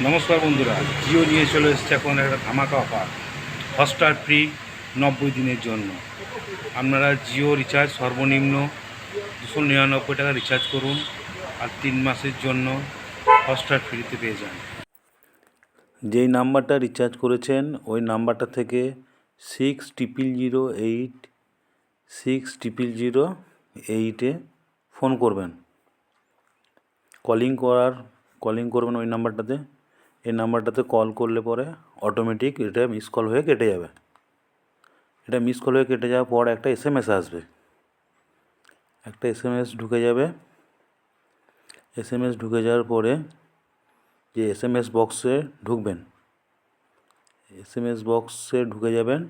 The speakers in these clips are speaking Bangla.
নমস্কার বন্ধুরা, জিও নিয়ে চলে এসছে এখন একটা ধামাকা অফার। হটস্টার ফ্রি 90 দিনের জন্য। আপনারা জিও রিচার্জ সর্বনিম্ন 299 টাকা রিচার্জ করুন, আর 3 মাসের জন্য হটস্টার ফ্রিতে পেয়ে যান। যেই নাম্বারটা রিচার্জ করেছেন ওই নাম্বারটা থেকে 600008 ফোন করবেন। কলিং করবেন ওই নাম্বারটাতে। এই নাম্বারটাতে কল করলে পরে অটোমেটিক এটা মিস কল হয়ে কেটে যাবে। এটা মিস কল হয়ে কেটে যাওয়ার পর একটা SMS আসবে। একটা SMS ঢুকে যাবে। SMS ঢুকে যাওয়ার পরে যে SMS বক্সে ঢুকবেন, SMS বক্সে ঢুকে যাবেন।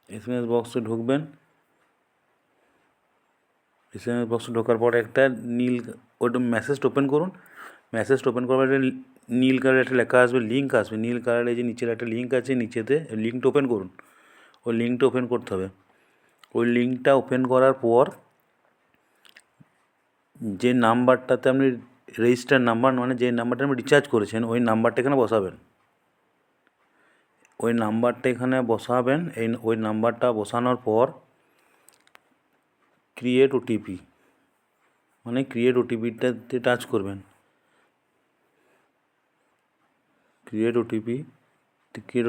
SMS বক্সে ঢুকবেন। SMS বক্সে ঢোকার পরে একটা নীল ওটা মেসেজটা ওপেন করুন। মেসেজটা ওপেন করার পরে নীল কালার একটা লেখা আসবে, লিঙ্ক আসবে। নীল কালারে যে নিচের একটা লিঙ্ক আছে, নিচেতে লিঙ্কটা ওপেন করুন। ওই লিঙ্কটা ওপেন করতে হবে। ওই লিঙ্কটা ওপেন করার পর যে নাম্বারটাতে আপনি রেজিস্টার নাম্বার, মানে যে নাম্বারটা আপনি রিচার্জ করেছেন ওই নাম্বারটা এখানে বসাবেন। ওই নাম্বারটা এখানে বসাবেন। ওই নাম্বারটা বসানোর পর ক্রিয়েট ওটিপি, মানে ক্রিয়েট ওটিপিটাতে টাচ করবেন। ক্রিয়েট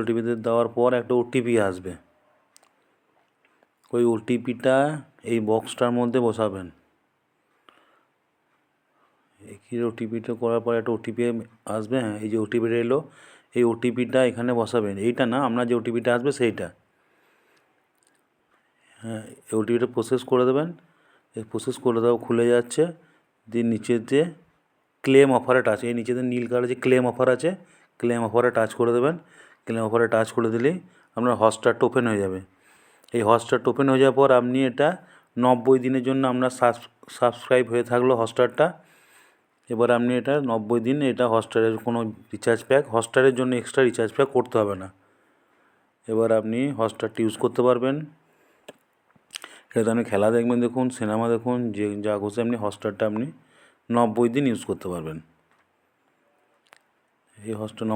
ওটিপিতে দেওয়ার পর একটা ওটিপি আসবে। ওই ওটিপিটা এই বক্সটার মধ্যে বসাবেন। এই ওটিপিটা করার পর একটা ওটিপি আসবে। হ্যাঁ, এই যে ওটিপিটা এলো, এই ওটিপিটা এখানে বসাবেন। এইটা না, আপনার যে ওটিপিটা আসবে সেইটা। হ্যাঁ, এই ওটিপিটা প্রসেস করে দেবেন। এই প্রসেস করে দেওয়া খুলে যাচ্ছে। দিয়ে নিচেতে ক্লেম অফারে টাচ, এই নিচেতে নীল কালার যে ক্লেম অফার আছে, ক্লেম অফারে টাচ করে দেবেন। ক্লেম অফারে টাচ করে দিলেই আপনার হটস্টারটা ওপেন হয়ে যাবে। এই হটস্টারটা ওপেন হয়ে যাওয়ার পর আপনি এটা 90 দিনের জন্য আপনার সাবস্ক্রাইব হয়ে থাকলো হটস্টারটা। এবার আপনি এটা 90 দিন এটা হটস্টারের কোনো রিচার্জ প্যাক, হটস্টারের জন্য এক্সট্রা রিচার্জ প্যাক করতে হবে না। এবার আপনি হটস্টারটি ইউজ করতে পারবেন। এটাতে আপনি খেলা দেখবেন, দেখুন, সিনেমা দেখুন, যে যা খুশি আপনি হটস্টারটা আপনি 90 দিন ইউজ করতে পারবেন। এই হটস্টার